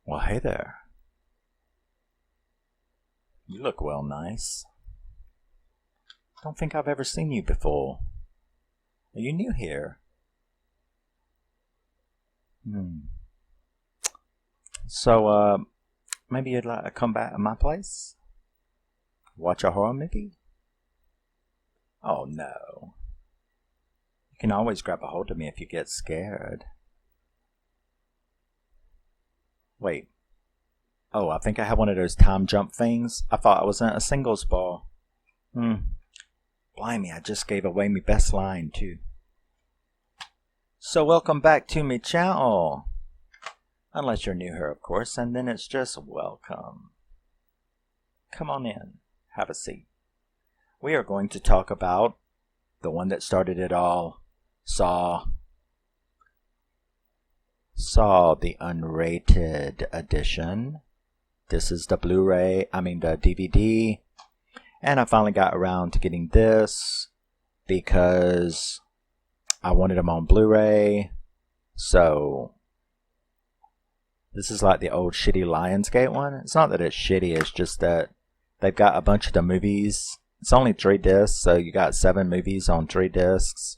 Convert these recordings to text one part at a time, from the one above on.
Well, hey there. You look well nice. Don't think I've ever seen you before. Are you new here? Hmm. So, maybe you'd like to come back to my place? Watch a horror movie? Oh no. You can always grab a hold of me if you get scared. Wait. Oh, I think I have one of those time jump things. I thought I was in a singles bar. Hmm. Blimey, I just gave away my best line, too. So welcome back to me channel. Unless you're new here, of course, and then it's just welcome. Come on in. Have a seat. We are going to talk about the one that started it all, Saw. Saw, the unrated edition. This is the the DVD. And I finally got around to getting this because I wanted them on Blu-ray. So this is like the old shitty Lionsgate one. It's not that it's shitty, it's just that they've got a bunch of the movies. It's only 3 discs, so you got 7 movies on 3 discs.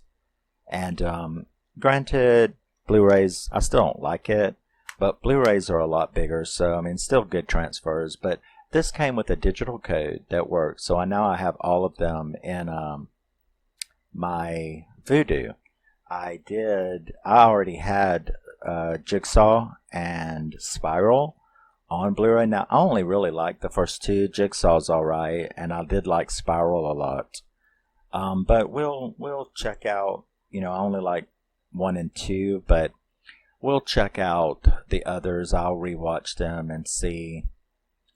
And granted, Blu-rays, I still don't like it, but Blu-rays are a lot bigger, so I mean, still good transfers. But this came with a digital code that works, so now I have all of them in my Vudu. I already had Jigsaw and Spiral on Blu-ray. Now, I only really like the first 2. Jigsaw's alright, and I did like Spiral a lot. But we'll check out, I only like 1 and 2, but we'll check out the others. I'll rewatch them and see,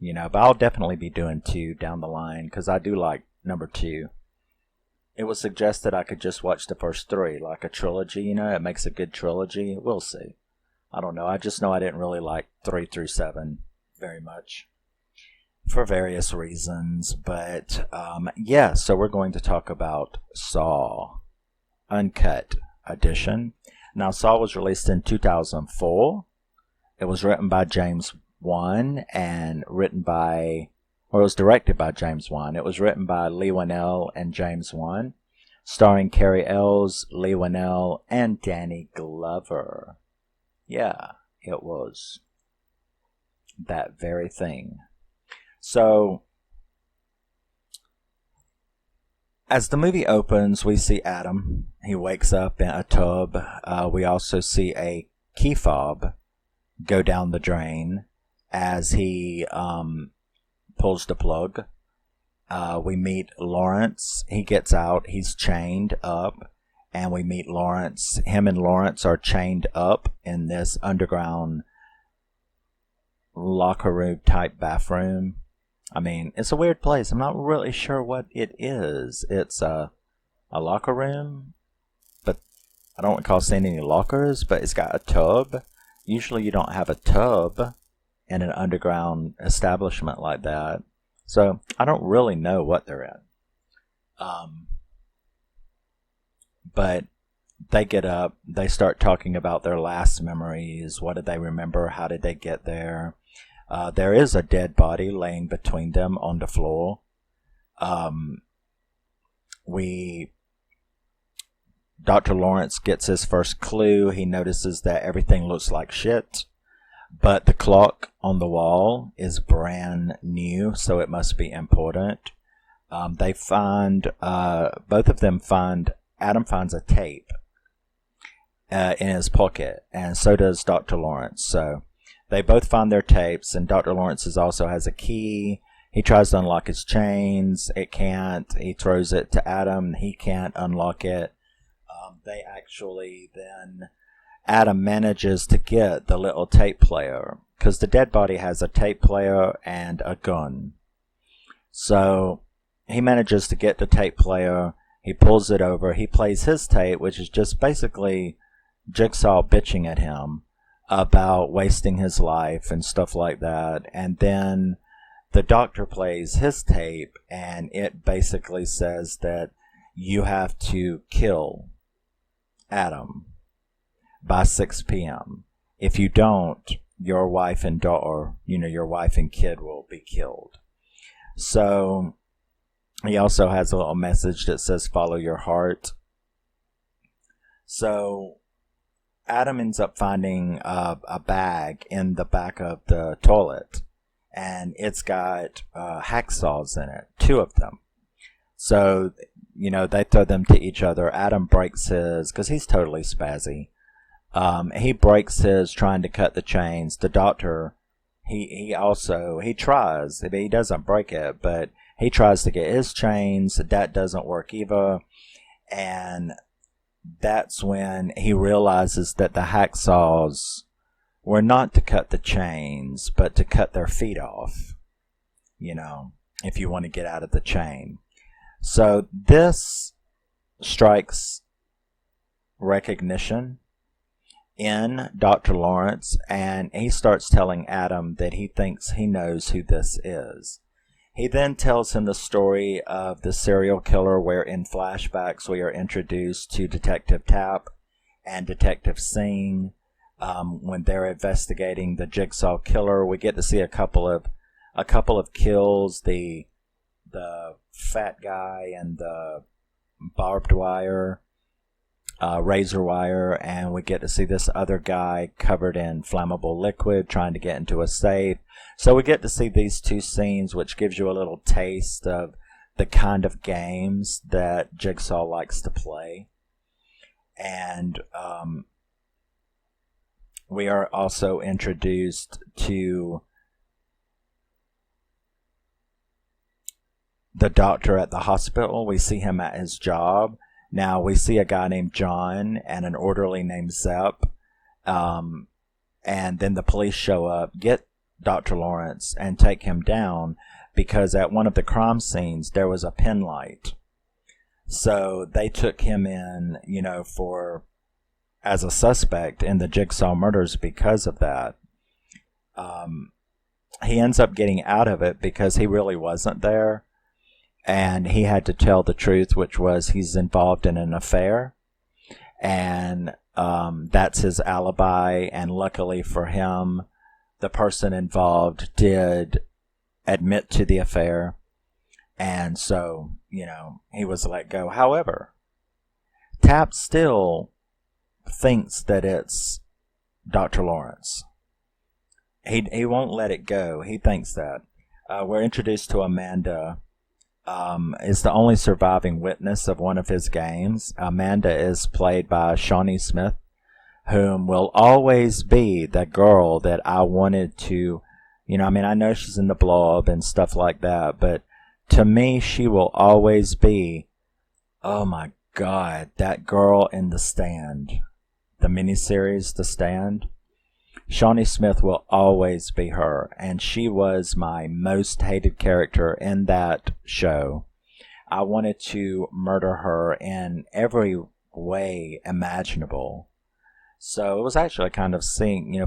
but I'll definitely be doing 2 down the line, because I do like number 2. It was suggested I could just watch the first 3, like a trilogy, it makes a good trilogy. We'll see. I don't know. I just know I didn't really like 3 through 7 very much for various reasons. But, yeah, so we're going to talk about Saw, Uncut edition. Now, Saw was released in 2004. It was written by James Wan and it was directed by James Wan. It was written by Leigh Whannell and James Wan, starring Cary Elwes, Leigh Whannell, and Danny Glover. Yeah, it was that very thing. So, as the movie opens, we see Adam. He wakes up in a tub. We also see a key fob go down the drain as he pulls the plug. We meet Lawrence. He gets out. He's chained up. And we meet Lawrence. Him and Lawrence are chained up in this underground locker room type bathroom. I mean, it's a weird place. I'm not really sure what it is. It's a locker room, but I don't recall seeing any lockers, but it's got a tub. Usually you don't have a tub in an underground establishment like that. So I don't really know what they're in. But they get up, they start talking about their last memories. What did they remember? How did they get there? There is a dead body laying between them on the floor. Dr. Lawrence gets his first clue. He notices that everything looks like shit, but the clock on the wall is brand new, so it must be important. They find, both of them find, Adam finds a tape in his pocket, and so does Dr. Lawrence. So they both find their tapes, and Dr. Lawrence also has a key. He tries to unlock his chains. It can't. He throws it to Adam. He can't unlock it. Adam manages to get the little tape player, because the dead body has a tape player and a gun. So he manages to get the tape player. He pulls it over. He plays his tape, which is just basically Jigsaw bitching at him about wasting his life and stuff like that. And then the doctor plays his tape, and it basically says that you have to kill Adam by 6 p.m. If you don't, your wife and daughter, your wife and kid will be killed. So he also has a little message that says, follow your heart. So Adam ends up finding a bag in the back of the toilet, and it's got hacksaws in it, 2 of them. So, they throw them to each other. Adam breaks his, because he's totally spazzy. He breaks his trying to cut the chains. The doctor, he tries, but he doesn't break it, but he tries to get his chains. That doesn't work either. And that's when he realizes that the hacksaws were not to cut the chains, but to cut their feet off, if you want to get out of the chain. So this strikes recognition in Dr. Lawrence, and he starts telling Adam that he thinks he knows who this is. He then tells him the story of the serial killer, where in flashbacks we are introduced to Detective Tapp and Detective Singh. When they're investigating the Jigsaw killer, we get to see a couple of kills. The fat guy and the barbed wire, razor wire, and we get to see this other guy covered in flammable liquid trying to get into a safe. So we get to see these 2 scenes, which gives you a little taste of the kind of games that Jigsaw likes to play. And we are also introduced to the doctor at the hospital. We see him at his job. Now we see a guy named John and an orderly named Zepp. And then the police show up, get Dr. Lawrence, and take him down because at one of the crime scenes there was a pin light. So they took him in, as a suspect in the Jigsaw murders because of that. He ends up getting out of it because he really wasn't there. And he had to tell the truth, which was he's involved in an affair. And that's his alibi. And luckily for him, the person involved did admit to the affair. And so, he was let go. However, Tapp still thinks that it's Dr. Lawrence. He won't let it go. He thinks that. We're introduced to Amanda. Is the only surviving witness of one of his games. Amanda is played by Shawnee Smith, whom will always be the girl that I wanted to, I know she's in the Blob and stuff like that, but to me, she will always be, oh my God, that girl in The Stand, the miniseries, The Stand. Shawnee Smith will always be her, and she was my most hated character in that show. I wanted to murder her in every way imaginable. So it was actually kind of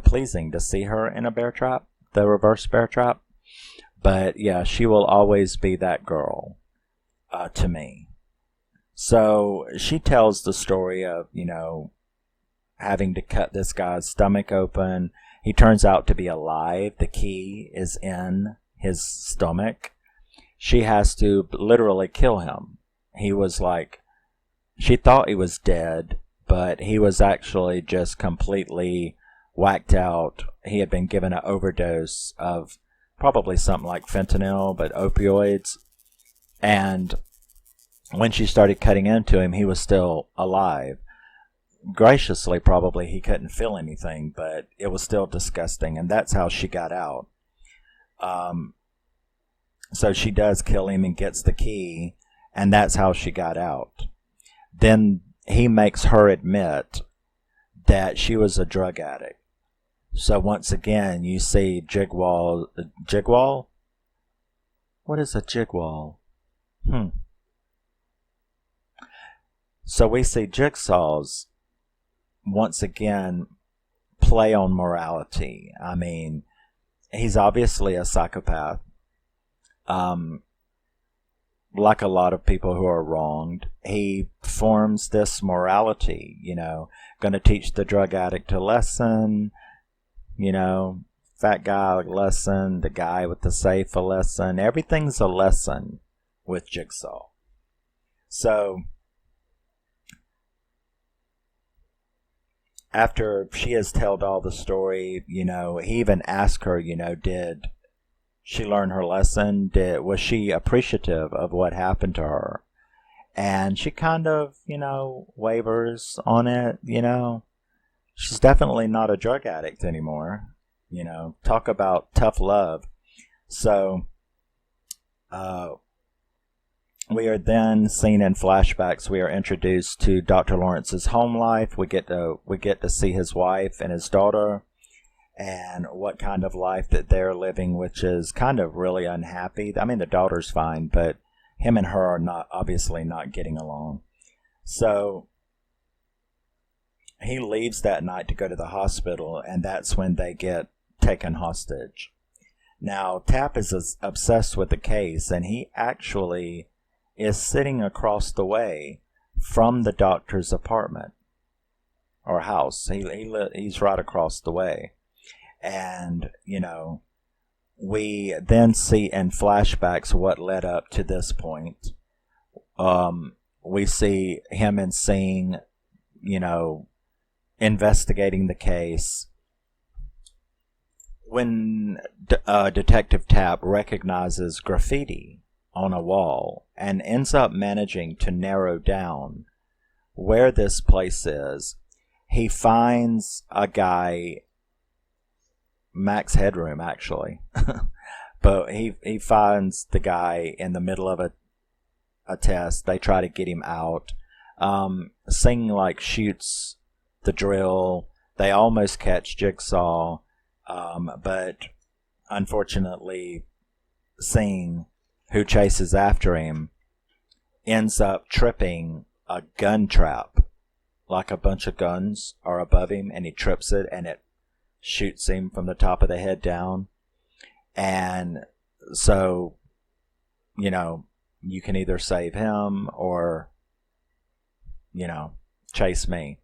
pleasing to see her in a bear trap, the reverse bear trap. But yeah, she will always be that girl to me. So she tells the story of, having to cut this guy's stomach open. He turns out to be alive. The key is in his stomach. She has to literally kill him. He was she thought he was dead, but he was actually just completely whacked out. He had been given an overdose of probably something like fentanyl, but opioids. And when she started cutting into him, he was still alive. Graciously, probably he couldn't feel anything, but it was still disgusting, and that's how she got out. So she does kill him and gets the key, and that's how she got out. Then he makes her admit that she was a drug addict. So once again, you see Jigwall. What is a Jigwall? So we see Jigsaw's once again play on morality. I mean, he's obviously a psychopath. Like a lot of people who are wronged, he forms this morality, going to teach the drug addict a lesson, you know, fat guy a lesson, the guy with the safe a lesson. Everything's a lesson with Jigsaw. So after she has told all the story, he even asked her, did she learn her lesson? Was she appreciative of what happened to her? And she kind of, wavers on it, She's definitely not a drug addict anymore. Talk about tough love. So, we are then seen in flashbacks. We are introduced to Dr. Lawrence's home life. We get to see his wife and his daughter, and what kind of life that they're living, which is kind of really unhappy. I mean, the daughter's fine, but him and her are obviously not getting along. So he leaves that night to go to the hospital, and that's when they get taken hostage. Now, Tapp is obsessed with the case, and he actually is sitting across the way from the doctor's apartment or house. He's right across the way. And, we then see in flashbacks what led up to this point. We see him and seeing, investigating the case. When Detective Tapp recognizes graffiti on a wall and ends up managing to narrow down where this place is, he finds a guy, Max Headroom actually, but he finds the guy in the middle of a test. They try to get him out. Sing shoots the drill. They almost catch Jigsaw, but unfortunately Sing, who chases after him, ends up tripping a gun trap. Like a bunch of guns are above him, and he trips it, and it shoots him from the top of the head down. And so, you can either save him or, chase me.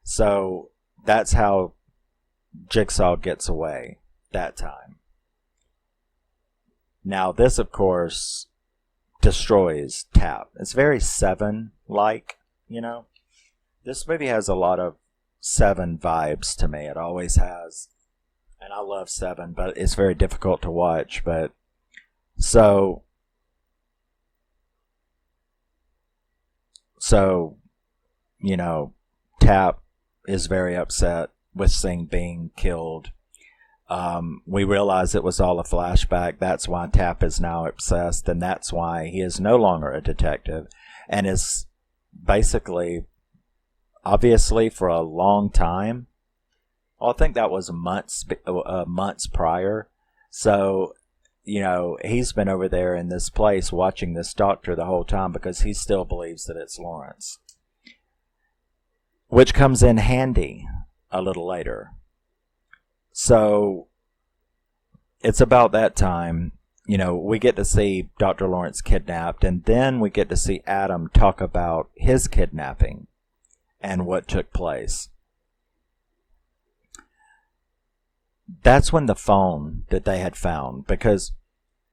So that's how Jigsaw gets away that time. Now, this, of course, destroys Tapp. It's very Seven-like, This movie has a lot of Seven vibes to me. It always has. And I love Seven, but it's very difficult to watch. But so Tapp is very upset with Sing being killed. We realize it was all a flashback. That's why Tapp is now obsessed, and that's why he is no longer a detective and is basically, obviously, for a long time. Well, I think that was months prior. So, he's been over there in this place watching this doctor the whole time because he still believes that it's Lawrence. Which comes in handy a little later. So, it's about that time, we get to see Dr. Lawrence kidnapped, and then we get to see Adam talk about his kidnapping and what took place. That's when the phone that they had found, because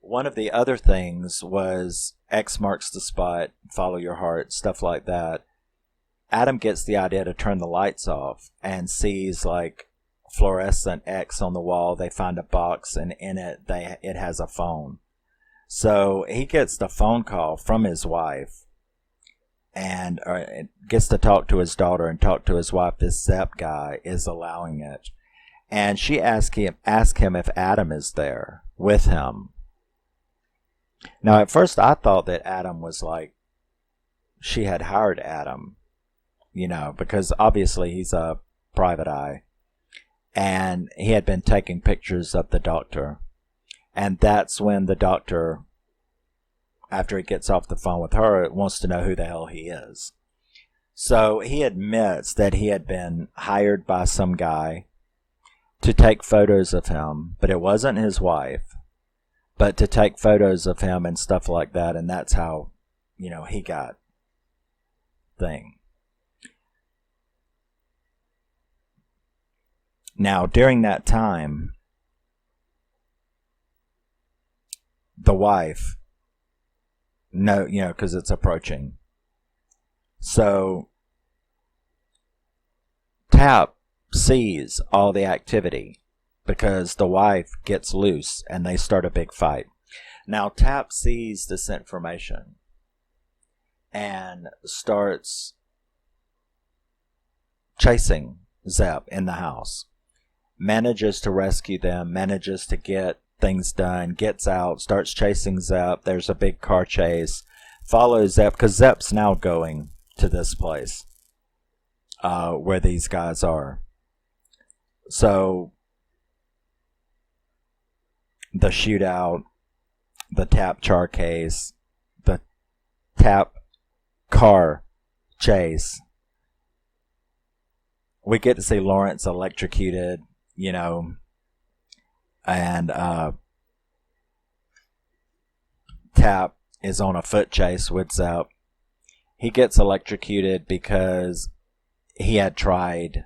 one of the other things was X marks the spot, follow your heart, stuff like that. Adam gets the idea to turn the lights off and sees fluorescent X on the wall. They find a box, and in it it has a phone. So he gets the phone call from his wife and gets to talk to his daughter and talk to his wife. This Zepp guy is allowing it. And she asked him if Adam is there with him. Now, at first I thought that Adam was she had hired Adam, because obviously he's a private eye. And he had been taking pictures of the doctor. And that's when the doctor, after he gets off the phone with her, wants to know who the hell he is. So he admits that he had been hired by some guy to take photos of him, but it wasn't his wife, but to take photos of him and stuff like that, and that's how, he got thing. Now, during that time, the wife, no, because it's approaching. So, Tap sees all the activity because the wife gets loose and they start a big fight. Now, Tap sees this information and starts chasing Zep in the house. Manages to rescue them, manages to get things done, gets out, starts chasing Zep. There's a big car chase. Follows Zep, because Zep's now going to this place where these guys are. So, the shootout, the Tap char case, the Tap car chase. We get to see Lawrence electrocuted, and Tap is on a foot chase with Zep. He gets electrocuted because he had tried,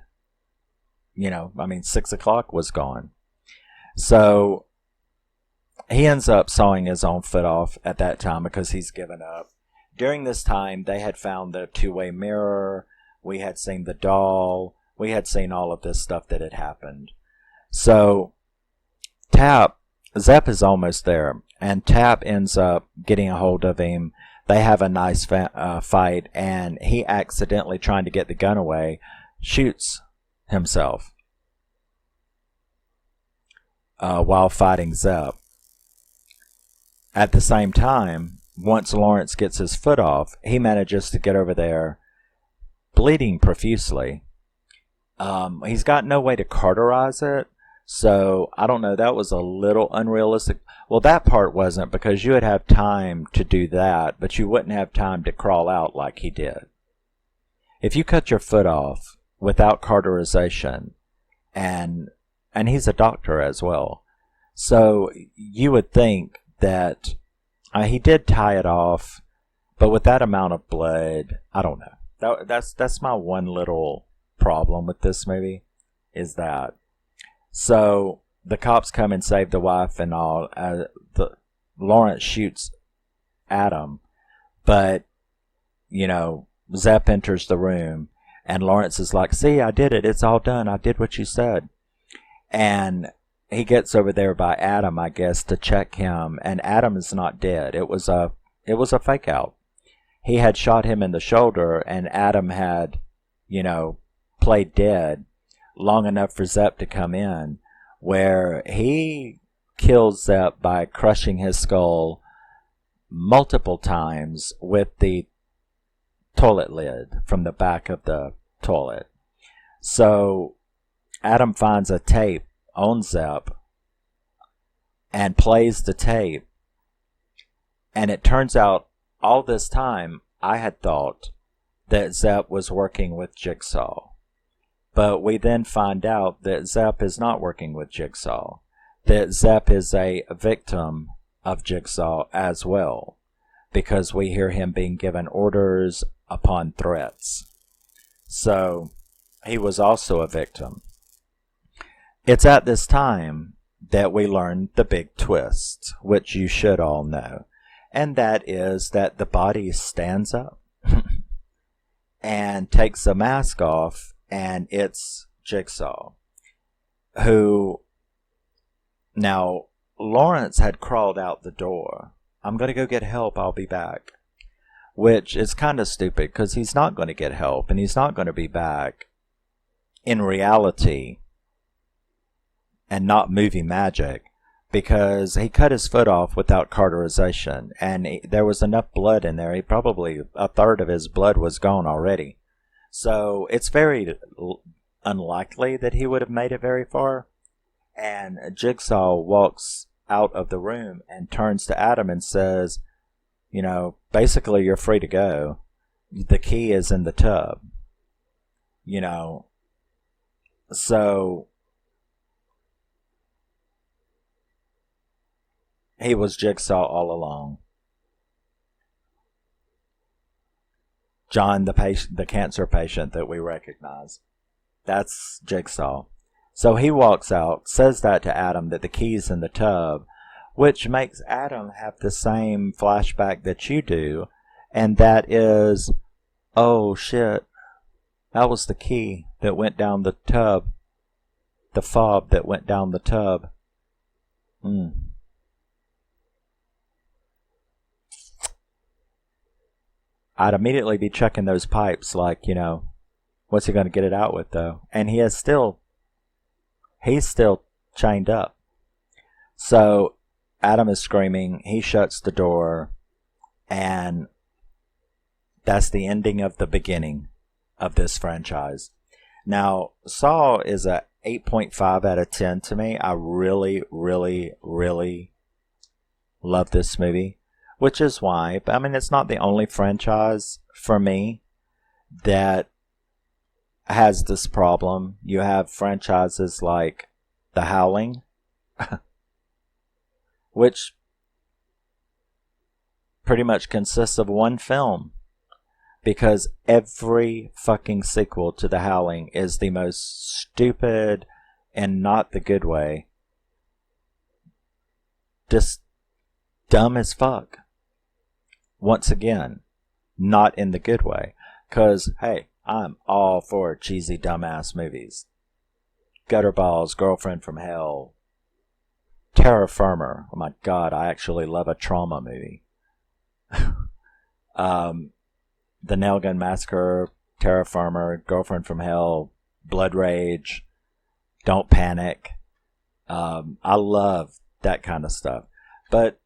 6 o'clock was gone. So he ends up sawing his own foot off at that time because he's given up. During this time, they had found the two-way mirror. We had seen the doll. We had seen all of this stuff that had happened. So Zep is almost there, and Tap ends up getting a hold of him. They have a nice fight, and he accidentally, trying to get the gun away, shoots himself while fighting Zep. At the same time, once Lawrence gets his foot off, he manages to get over there bleeding profusely. He's got no way to cauterize it, so I don't know, that was a little unrealistic. Well, that part wasn't, because you would have time to do that, but you wouldn't have time to crawl out like he did. If you cut your foot off without cauterization, and he's a doctor as well, so you would think that he did tie it off, but with that amount of blood, I don't know. That's my one little problem with this movie, is that. So the cops come and save the wife and all. Lawrence shoots Adam, but Zep enters the room, and Lawrence is like, "See, I did it. It's all done. I did what you said." And he gets over there by Adam, I guess, to check him, and Adam is not dead. It was a fake out. He had shot him in the shoulder, and Adam had, played dead long enough for Zep to come in, where he kills Zep by crushing his skull multiple times with the toilet lid from the back of the toilet. So Adam finds a tape on Zep and plays the tape, and it turns out all this time I had thought that Zep was working with Jigsaw. But we then find out that Zep is not working with Jigsaw. That Zep is a victim of Jigsaw as well, because we hear him being given orders upon threats. So he was also a victim. It's at this time that we learn the big twist, which you should all know, and that is that the body stands up and takes the mask off, and it's Jigsaw, who, now, Lawrence had crawled out the door. "I'm going to go get help, I'll be back." Which is kind of stupid, because he's not going to get help, and he's not going to be back in reality and not movie magic, because he cut his foot off without cauterization, and there was enough blood in there. Probably a third of his blood was gone already. So it's very unlikely that he would have made it very far. And Jigsaw walks out of the room and turns to Adam and says, basically, you're free to go. The key is in the tub. So he was Jigsaw all along. John, the cancer patient that we recognize. That's Jigsaw. So he walks out, says that to Adam, that the key's in the tub, which makes Adam have the same flashback that you do, and that is, oh shit, that was the key that went down the tub, the fob that went down the tub. I'd immediately be checking those pipes like, what's he going to get it out with though? And he's still chained up. So Adam is screaming, he shuts the door, and that's the ending of the beginning of this franchise. Now, Saw is a 8.5 out of 10 to me. I really, really, really love this movie, which is why, I mean, it's not the only franchise for me that has this problem. You have franchises like The Howling, which pretty much consists of one film, because every fucking sequel to The Howling is the most stupid, and not the good way, just dumb as fuck. Once again, not in the good way, because hey, I'm all for cheesy dumbass movies. Gutterballs, Girlfriend from Hell, Terra Firma. Oh my god, I actually love a trauma movie. The Nail Gun Massacre, Terra Firma, Girlfriend from Hell, Blood Rage, Don't Panic. I love that kind of stuff. But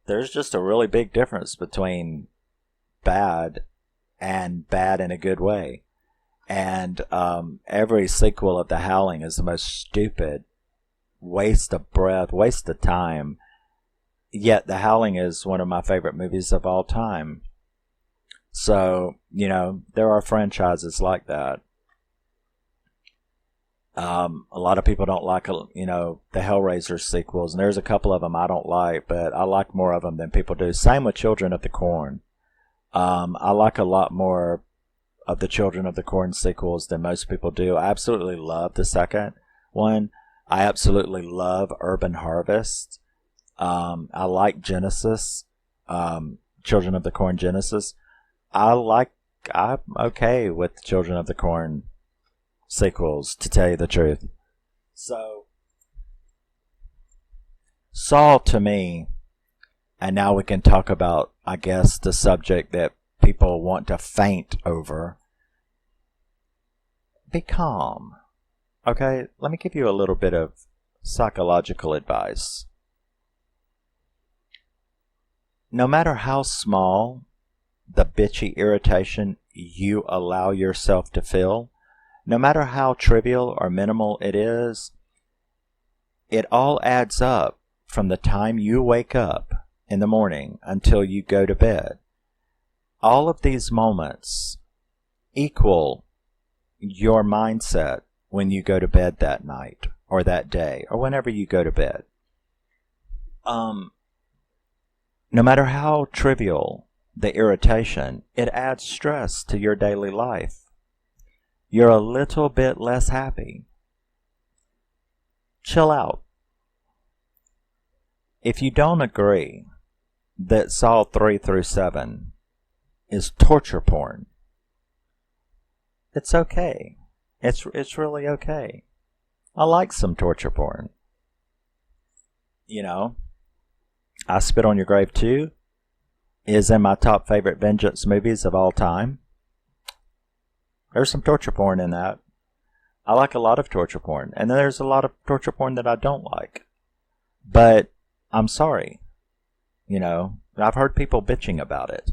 there's just a really big difference between bad and bad in a good way. And every sequel of The Howling is the most stupid, waste of breath, waste of time. Yet The Howling is one of my favorite movies of all time. So, there are franchises like that. A lot of people don't like, the Hellraiser sequels, and there's a couple of them I don't like, but I like more of them than people do. Same with Children of the Corn. I like a lot more of the Children of the Corn sequels than most people do. I absolutely love the second one. I absolutely love Urban Harvest. I like Genesis, Children of the Corn Genesis. I'm okay with Children of the Corn sequels, to tell you the truth. So, Saw to me, and now we can talk about, I guess, the subject that people want to faint over. Be calm. Okay, let me give you a little bit of psychological advice. No matter how small the bitchy irritation you allow yourself to feel, no matter how trivial or minimal it is, it all adds up from the time you wake up in the morning until you go to bed. All of these moments equal your mindset when you go to bed that night or that day or whenever you go to bed. No matter how trivial the irritation, it adds stress to your daily life. You're a little bit less happy. Chill out. If you don't agree that Saw 3 through 7 is torture porn, it's okay. It's really okay. I like some torture porn. I Spit on Your Grave 2 is in my top favorite vengeance movies of all time. There's some torture porn in that. I like a lot of torture porn. And then there's a lot of torture porn that I don't like. But I'm sorry. I've heard people bitching about it.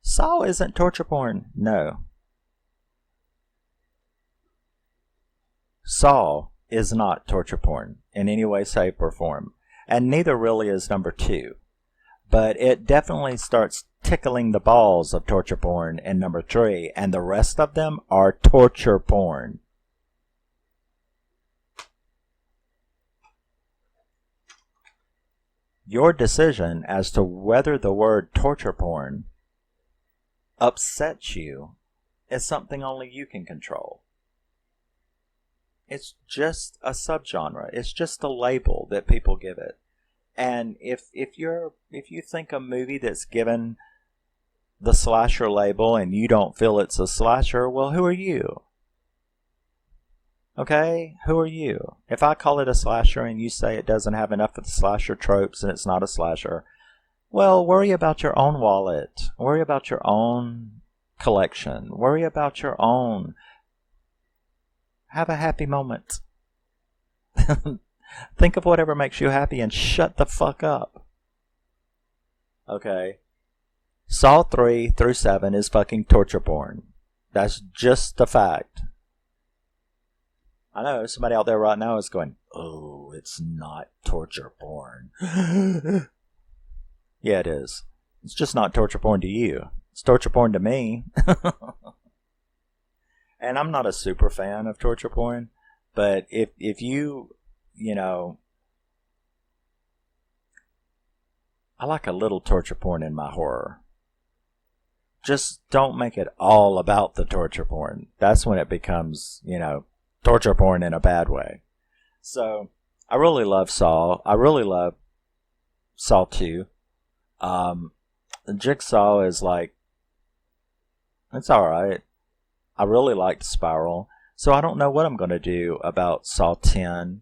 Saw isn't torture porn. No. Saw is not torture porn in any way, shape, or form. And neither really is number 2. But it definitely starts tickling the balls of torture porn in number 3, and the rest of them are torture porn. Your decision as to whether the word torture porn upsets you is something only you can control. It's just a subgenre. It's just a label that people give it. And if you think a movie that's given the slasher label and you don't feel it's a slasher, well, who are you? Okay? Who are you? If I call it a slasher and you say it doesn't have enough of the slasher tropes and it's not a slasher, well, worry about your own wallet. Worry about your own collection. Worry about your own. Have a happy moment. Think of whatever makes you happy and shut the fuck up. Okay? Saw 3 through 7 is fucking torture porn. That's just a fact. I know somebody out there right now is going, oh, it's not torture porn. Yeah, it is. It's just not torture porn to you. It's torture porn to me. And I'm not a super fan of torture porn, but if you, you know, I like a little torture porn in my horror. Just don't make it all about the torture porn. That's when it becomes, you know, torture porn in a bad way. So, I really love Saw. I really love Saw 2. Jigsaw is like, it's alright. I really liked Spiral. So I don't know what I'm going to do about Saw 10.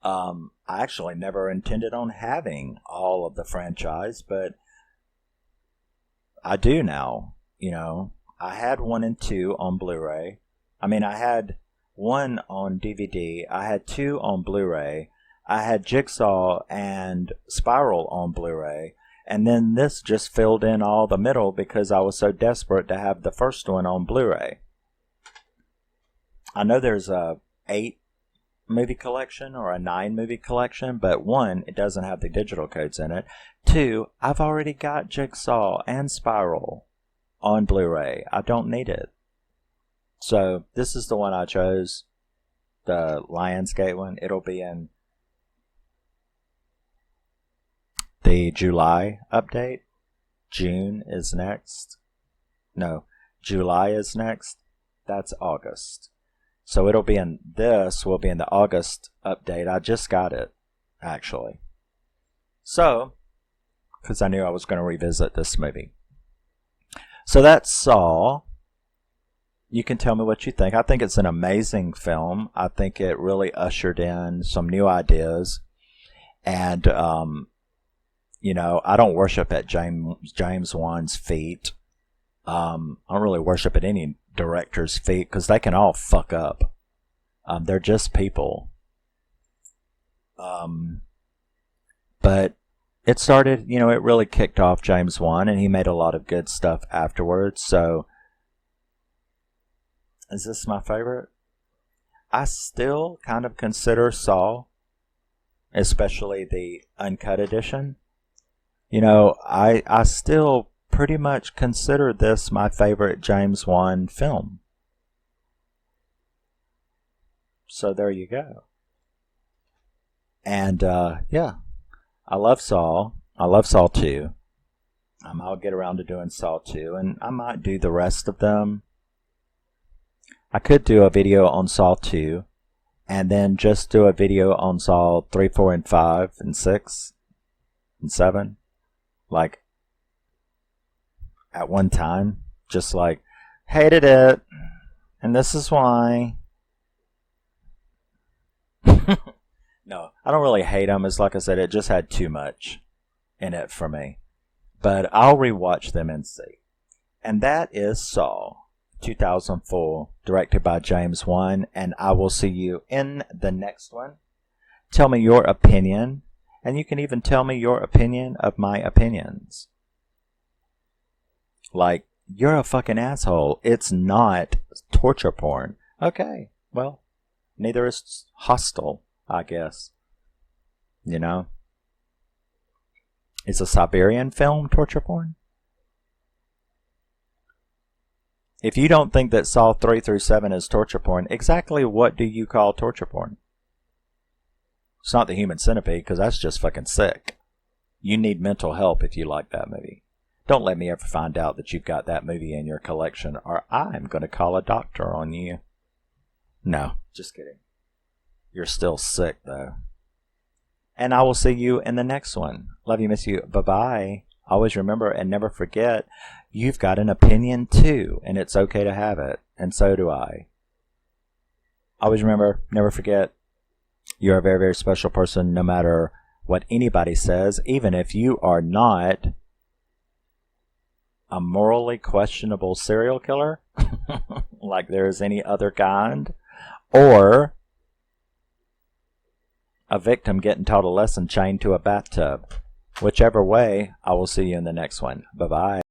I actually never intended on having all of the franchise, but I do now. You know, I had 1 and 2 on Blu-ray. I mean, I had 1 on DVD. I had 2 on Blu-ray. I had Jigsaw and Spiral on Blu-ray. And then this just filled in all the middle because I was so desperate to have the first one on Blu-ray. I know there's a 8 movie collection or a 9 movie collection, but 1, it doesn't have the digital codes in it. 2, I've already got Jigsaw and Spiral on Blu-ray. I don't need it. So this is the one I chose, the Lionsgate one. It'll be in the July update. June is next. No, July is next. That's August. So it'll be in this, will be in the August update. I just got it, actually. So, because I knew I was going to revisit this movie. So that's Saw. You can tell me what you think. I think it's an amazing film. I think it really ushered in some new ideas. And, you know, I don't worship at James Wan's feet. I don't really worship at any director's feet because they can all fuck up. They're just people. But it started, you know, it really kicked off James Wan, and he made a lot of good stuff afterwards. So, is this my favorite? I still kind of consider Saw, especially the Uncut edition. You know, I still pretty much consider this my favorite James Wan film. So there you go. And yeah, I love Saw. I love Saw 2. I'll get around to doing Saw 2, and I might do the rest of them. I could do a video on Saw 2, and then just do a video on Saw 3, 4, and 5, and 6, and 7. Like, at one time. Just like, hated it, and this is why. No, I don't really hate them. It's like I said, it just had too much in it for me. But I'll rewatch them and see. And that is Saw 2004, directed by James Wan. And I will see you in the next one. Tell me your opinion. And you can even tell me your opinion of my opinions. Like, you're a fucking asshole. It's not torture porn. Okay, well, neither is Hostel, I guess. You know? Is a Siberian film torture porn? If you don't think that Saw 3 through 7 is torture porn, exactly what do you call torture porn? It's not The Human Centipede, because that's just fucking sick. You need mental help if you like that movie. Don't let me ever find out that you've got that movie in your collection, or I'm going to call a doctor on you. No, just kidding. You're still sick, though. And I will see you in the next one. Love you, miss you. Bye-bye. Always remember and never forget, you've got an opinion too, and it's okay to have it. And so do I. Always remember, never forget, you're a very, very special person no matter what anybody says, even if you are not a morally questionable serial killer, like there is any other kind, or a victim getting taught a lesson chained to a bathtub. Whichever way, I will see you in the next one. Bye-bye.